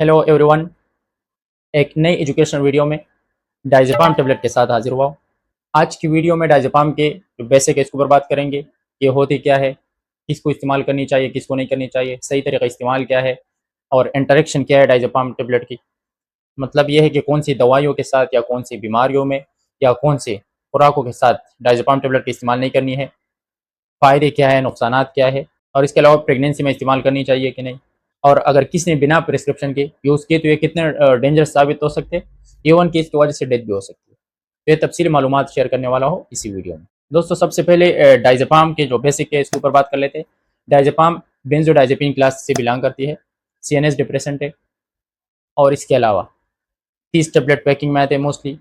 Hello everyone. एक नई education video में डायज़ेपाम टेबलेट के साथ हाजिर हुआ हूँ। आज की वीडियो में डायज़ेपाम के जो बेसिक है इसके ऊपर बात करेंगे। ये होती क्या है, किसको इस्तेमाल करनी चाहिए, किसको नहीं करनी चाहिए, सही तरीका इस्तेमाल क्या है और इंटरेक्शन क्या है डायज़ेपाम टेबलेट की। मतलब ये है कि कौन सी दवाइयों के साथ या कौन सी बीमारियों में या कौन सी खुराकों के साथ डायज़ेपाम टेबलेट का इस्तेमाल नहीं करनी है, फ़ायदे क्या है, नुकसानात क्या है और इसके अलावा प्रेगनेंसी में इस्तेमाल करनी चाहिए कि नहीं, और अगर किसी ने बिना प्रिस्क्रिप्शन के यूज़ किए तो ये कितने डेंजरस साबित हो सकते हैं, इवन कि इसकी वजह से डेथ भी हो सकती है। तो ये तफसीली मालूमात शेयर करने वाला हूँ इसी वीडियो में। दोस्तों, सबसे पहले डायज़ेपाम के जो बेसिक है इसके ऊपर बात कर लेते हैं। डायज़ेपाम बेंजोडाइज़ेपिन क्लास से बिलोंग करती है, सीएनएस डिप्रेसेंट है और इसके अलावा 30 टेबलेट पैकिंग में आते हैं मोस्टली।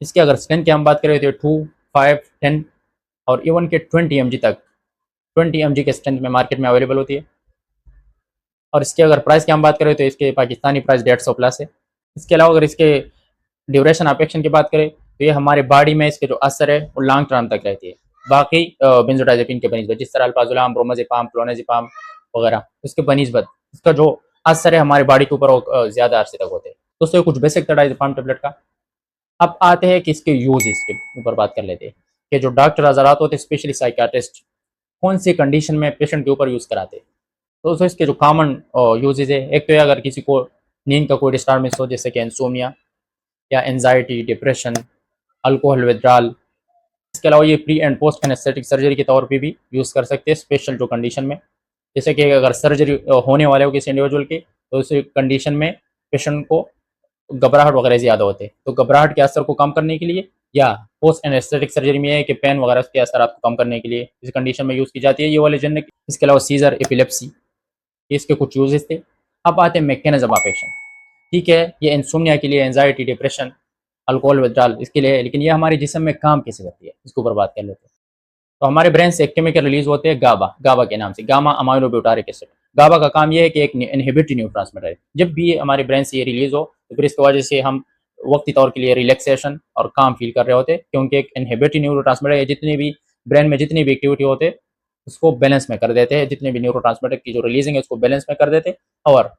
इसकी अगर स्ट्रेंथ की हम बात करें तो 2, 5, 10 और इवन के 20 mg तक 20 mg के स्ट्रेंथ में मार्केट में अवेलेबल होती है। और इसके अगर प्राइस की हम बात करें तो इसके पाकिस्तानी प्राइस 150 प्लस है। इसके अलावा अगर इसके ड्यूरेशन ऑफ एक्शन की बात करें तो ये हमारे बॉडी में इसके जो असर है वो लॉन्ग टर्म तक रहती है बाकी बेंजोडाइजेपिन के बनिस्बत, जिस तरह अल्पाजुलाम, ब्रोमाज़ेपाम, क्लोनाज़ेपाम वगैरह, उसके बनिस्बत इसका जो असर है हमारे बॉडी के ऊपर वो ज़्यादा अरसे तक होते हैं। दोस्तों, ये कुछ बेसिक था डायज़ेपाम टेबलेट का। अब आते हैं कि इसके यूज, इसके ऊपर बात कर लेते हैं कि जो डॉक्टर हज़रात होते हैं, स्पेशली साइकियाट्रिस्ट, कौन सी कंडीशन में पेशेंट के ऊपर यूज़ कराते हैं। तो दोस्तों, इसके जो कॉमन यूजेज है, एक तो है अगर किसी को नींद का कोई डिस्टर्बेंस हो, जैसे कि इंसोमिया या एंजाइटी, डिप्रेशन, अल्कोहल विथड्रॉल। इसके अलावा ये pre and post anaesthetic surgery के तौर पे भी यूज़ कर सकते हैं स्पेशल जो कंडीशन में, जैसे कि अगर सर्जरी होने वाले हो किसी इंडिविजुअल की, तो उस कंडीशन में पेशेंट को घबराहट वगैरह ज़्यादा होते हैं, तो घबराहट के असर को कम करने के लिए, या पोस्ट एनेस्थेटिक सर्जरी में है कि पेन वगैरह के असर को कम करने के लिए इस कंडीशन में यूज़ की जाती है ये वाले जनरिक। इसके अलावा सीजर, एपिलेप्सी, इसके कुछ यूजेस थे। अब आते हैं मैकेनिज्म ऑफ एक्शन। ठीक है, ये इंसोम्निया के लिए, एंजाइटी, डिप्रेशन, अल्कोहल विथड्रॉल इसके लिए है, लेकिन ये हमारे जिस्म में काम कैसे करती है इसके ऊपर बात कर लेते हैं। तो हमारे ब्रेन से एक केमिकल रिलीज होते हैं गाबा, गाबा के नाम से, गामा अमाइनो ब्यूटारिक एसिड। गाबा का काम ये है कि एक इनहिबिटरी न्यूरोट्रांसमीटर है। जब भी ये हमारे ब्रेन से ये रिलीज हो तो फिर इसकी वजह से हम वक्ती तौर के लिए रिलैक्सेशन और काम फील कर रहे होते हैं, क्योंकि एक इनहिबिटरी न्यूरोट्रांसमीटर है, जितनी भी ब्रेन में जितनी भी एक्टिविटी होते हैं उसको बैलेंस में कर देते हैं, जितने भी न्यूरोट्रांसमीटर की जो रिलीजिंग है उसको बैलेंस में कर देते हैं और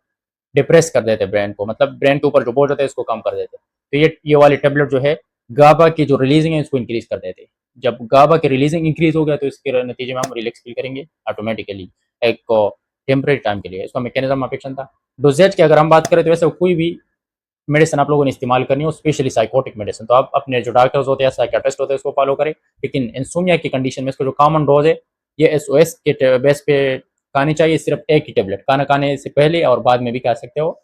डिप्रेस कर देते हैं ब्रेन को, मतलब ब्रेन के ऊपर जो बोझ होता है इसको कम कर देते हैं। तो ये वाली टेबलेट जो है गाबा की जो रिलीजिंग है इसको इंक्रीज कर देते हैं। जब गाबा की रिलीजिंग इंक्रीज हो गया तो इसके नतीजे में हम रिलैक्स फील करेंगे ऑटोमेटिकली, एक टेम्परेरी टाइम के लिए। इसका मैकेनिज्म ऑफ एक्शन था। डोजेज की अगर हम बात करें तो वैसे कोई भी मेडिसिन आप लोगों ने इस्तेमाल करनी हो, स्पेशली साइकोटिक मेडिसिन, तो आप अपने जो डॉक्टर्स होते हैं, साइकियाट्रिस्ट होते हैं, उसको फॉलो करें। लेकिन इंसोमिया की कंडीशन में इसका जो कॉमन डोज है ये एसओएस के बेस पे खानी चाहिए, सिर्फ एक ही टेबलेट खाना खाने से पहले और बाद में भी खा सकते हो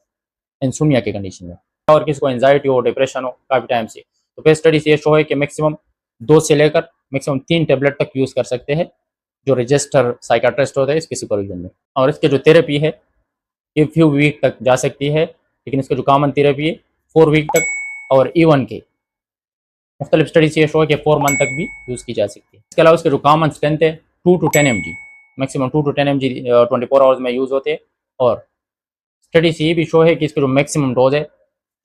इंसोमिया की कंडीशन में। और किसी को एंजाइटी हो, डिप्रेशन हो काफ़ी टाइम से, तो फिर स्टडी से ये शो है कि मैक्सिमम 2 से लेकर मैक्सिमम 3 टेबलेट तक यूज़ कर सकते हैं जो रजिस्टर साइकियाट्रिस्ट होता है इसके सुपरविजन में। और इसके जो थेरेपी है ये फ्यू वीक तक जा सकती है, लेकिन इसका जो कॉमन थेरेपी है 4 वीक तक, और इवन के मुख्तलिफ स्टडी से ये शो है कि 4 मंथ तक भी यूज़ की जा सकती है। इसके अलावा इसका जो कॉमन स्ट्रेंथ है 2 to 10 mg, maximum 2 to 10 mg 24 hours में यूज़ होते हैं। और स्टडी से ये भी शो है कि इसका जो मैक्सिमम डोज है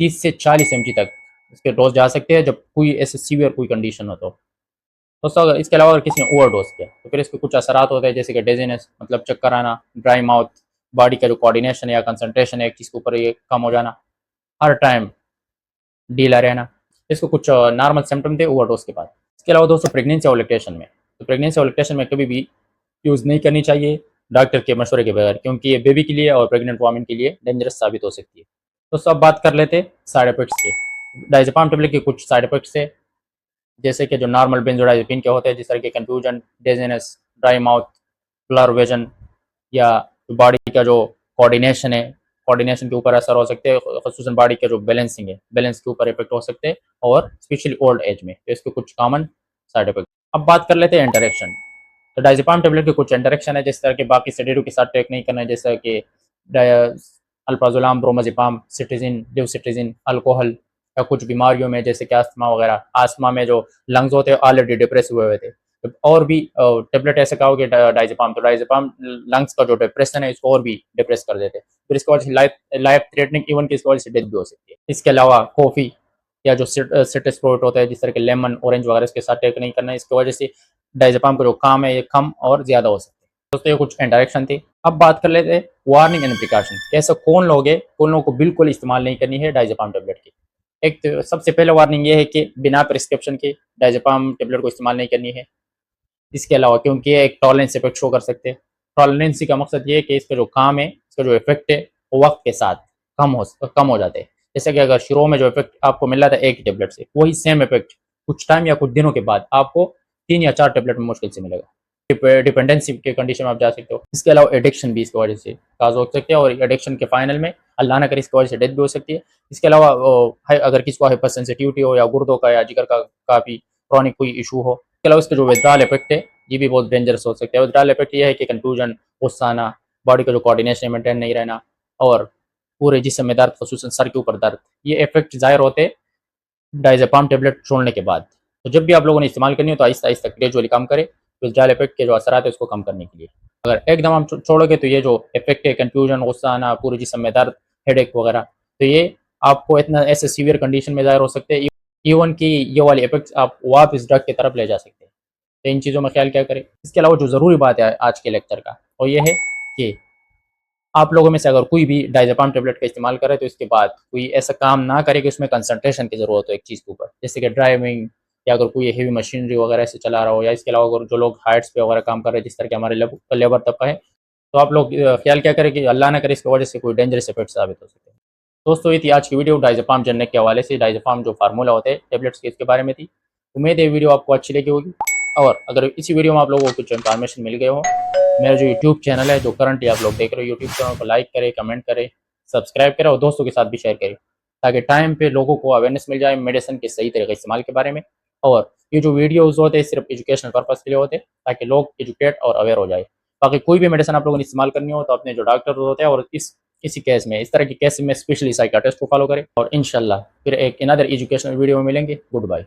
30 से 40 mg तक इसके डोज जा सकते हैं जब कोई ऐसे सीवियर कोई कंडीशन हो तो। दोस्तों, अगर इसके अलावा अगर किसी ने ओवर डोज किया तो फिर इसके कुछ असरात होते हैं, जैसे कि डेजीनेस, मतलब चक्कर आना, ड्राई माउथ, बॉडी का जो कोऑर्डिनेशन या कंसंट्रेशन है एक चीज़ के ऊपर ये कम हो जाना, हर टाइम ढीला रहना, इसको कुछ नॉर्मल सिम्टम थे ओवरडोज के बाद। इसके अलावा दोस्तों, प्रेगनेंसी और लैक्टेशन में, तो प्रेगनेंसी और लैक्टेशन में कभी भी यूज़ नहीं करनी चाहिए डॉक्टर के मशवरे के बगैर, क्योंकि ये बेबी के लिए और प्रेग्नेंट वोमेन के लिए डेंजरस साबित हो सकती है। दोस्तों, अब बात कर लेते हैं साइड इफेक्ट्स के। डायज़ेपाम टेबलेट के कुछ साइड इफेक्ट्स है, जैसे कि जो नॉर्मल बेंजोडाइज़ेपिन के होते हैं, जिस तरह के confusion, dizziness, dry mouth, blur vision, या बॉडी का जो कोऑर्डिनेशन है, कोऑर्डिनेशन के ऊपर असर हो सकते हैं, ख़ुसूसन बॉडी का जो बैलेंसिंग है, बैलेंस के ऊपर इफेक्ट हो सकते हैं, और स्पेशली ओल्ड एज में, तो इसके कुछ कॉमन साइड इफेक्ट। अब बात कर लेते हैं इंटरेक्शन। तो डायज़ेपाम टेबलेट के कुछ इंटरेक्शन है, जिस तरह के बाकी सेडेटिव के साथ टेक नहीं करना है, जैसा कि अल्प्राजोलाम, ब्रोमाज़ेपाम, सिट्रिजिन, लिवसिट्रिजिन, अल्कोहल, या कुछ बीमारियों में जैसे कि अस्थमा वगैरह, अस्थमा में जो लंग्स होते हैं ऑलरेडी डिप्रेस हुए हुए थे, तो और भी टेबलेट ऐसे कहोगे डायज़ेपाम, तो डायज़ेपाम लंग्स का जो डिप्रेशन है इसको और भी डिप्रेस कर देते हैं, फिर इसकी वजह से लाइफ थ्रेटनिंग, इवन की इसकी वजह से डेथ भी हो सकती है। इसके अलावा कॉफ़ी या जो सिट्रस फ्रूट होता है, जिस तरह के लेमन, ऑरेंज वगैरह, इसके साथ टेक नहीं करना है, इसकी वजह से डायज़ेपाम का जो काम है ये कम और ज़्यादा हो सकता है। दोस्तों, ये कुछ इंटरेक्शन थी। अब बात कर लेते हैं वार्निंग एंड प्रिकॉशन, कैसे कौन लोग है, कौन लोगों को बिल्कुल इस्तेमाल नहीं करनी है डायजेपाम टेबलेट की। एक तो सबसे पहले वार्निंग ये है कि बिना प्रिस्क्रिप्शन के डायजेपाम टेबलेट को इस्तेमाल नहीं करनी है। इसके अलावा क्योंकि ये एक टॉलरेंस इफेक्ट शो कर सकते हैं। टॉलरेंस का मकसद ये है कि इसका जो काम है, इसका जो इफेक्ट है, वो वक्त के साथ कम हो जाते हैं। जैसे कि अगर शुरू में जो इफेक्ट आपको मिल रहा था एक ही टेबलेट से, वही सेम इफेक्ट कुछ टाइम या कुछ दिनों के बाद आपको 3 या 4 टेबलेट में मुश्किल से मिलेगा। डिपेंडेंसी के कंडीशन में आप जा सकते हो। इसके अलावा एडिक्शन भी इसकी वजह से काज हो सकती है, और एडिक्शन के फाइनल में अल्लाह ना करे इसकी वजह से डेथ भी हो सकती है। इसके अलावा अगर किसी को हाइपर सेंसिटिविटी हो, या गुर्दों का या जिगर का भी क्रॉनिक कोई इशू हो। इसके अलावा इसका जो विथड्रॉल इफेक्ट है, ये भी बहुत डेंजरस हो सकता है। विथड्रॉल इफेक्ट ये है कि कंफ्यूजन, गुस्सा आना, बॉडी का जो कोऑर्डिनेशन मेंटेन नहीं रहना, और पूरे जिस्म में दर्द, खसूसन सर के ऊपर दर्द, ये इफेक्ट जाहिर होते डायजेपाम टेबलेट छोड़ने के बाद। तो जब भी आप लोगों ने इस्तेमाल करनी हो तो आहिस्ता आहिस्ता ग्रेजुअली कम करें, विथड्रॉल इफेक्ट के जो असरात है उसको कम करने के लिए। अगर एकदम हम छोड़ोगे तो ये जो इफेक्ट है, कंफ्यूजन, गुस्सा आना, पूरे जिस्म में दर्द, हेडेक वगैरह, तो ये आपको इतना ऐसे सीवियर कंडीशन में जाहिर हो सकते हैं, इवन कि ये वाले इफेक्ट्स आप वापस ड्रग की तरफ ले जा सकते हैं। तो इन चीज़ों में ख्याल क्या करें। इसके अलावा जो ज़रूरी बात है आज के लेक्चर का, वो ये है कि आप लोगों में से अगर कोई भी डायजेपाम टेबलेट का इस्तेमाल करे तो इसके बाद कोई ऐसा काम ना करे कि उसमें कंसंट्रेशन की ज़रूरत हो एक चीज़ के ऊपर, जैसे कि ड्राइविंग, या अगर कोई हेवी मशीनरी वगैरह से चला रहा हो, या इसके अलावा अगर जो लोग हाइट्स पे वगैरह काम कर रहे हैं, जिस तरह के हमारे लेबर तबका है, तो आप लोग ख्याल क्या करें कि अल्लाह ना करे इसकी वजह से कोई डेंजरस इफेक्ट साबित हो सके। दोस्तों, ये थी आज की वीडियो डायजेपाम जननेक के हवाले से। डायजेपाम जो फार्मूला होते हैं टेबलेट्स के, इसके बारे में थी। उम्मीद है ये वीडियो आपको अच्छी लगी होगी, और अगर इसी वीडियो में आप लोगों को कुछ इन्फॉर्मेशन मिल गए हो, मेरा जो यूट्यूब चैनल है जो करंटली आप लोग देख रहे हो, यूट्यूब चैनल को लाइक करें, कमेंट करें, सब्सक्राइब करें, और दोस्तों के साथ भी शेयर करें, ताकि टाइम पे लोगों को अवेयरनेस मिल जाए मेडिसिन के सही तरीके इस्तेमाल के बारे में। और ये जो वीडियोज़ होते हैं सिर्फ एजुकेशनल पर्पज़ के लिए होते हैं, ताकि लोग एजुकेट और अवेयर हो जाए। बाकी कोई भी मेडिसिन आप लोगों ने इस्तेमाल करनी हो तो अपने जो डॉक्टर होते हैं, और इसी केस में, इस तरह के केस में स्पेशली साइकियाट्रिस्ट को फॉलो करें। और इंशाल्लाह फिर एक अनदर एजुकेशनल वीडियो में मिलेंगे। Good bye.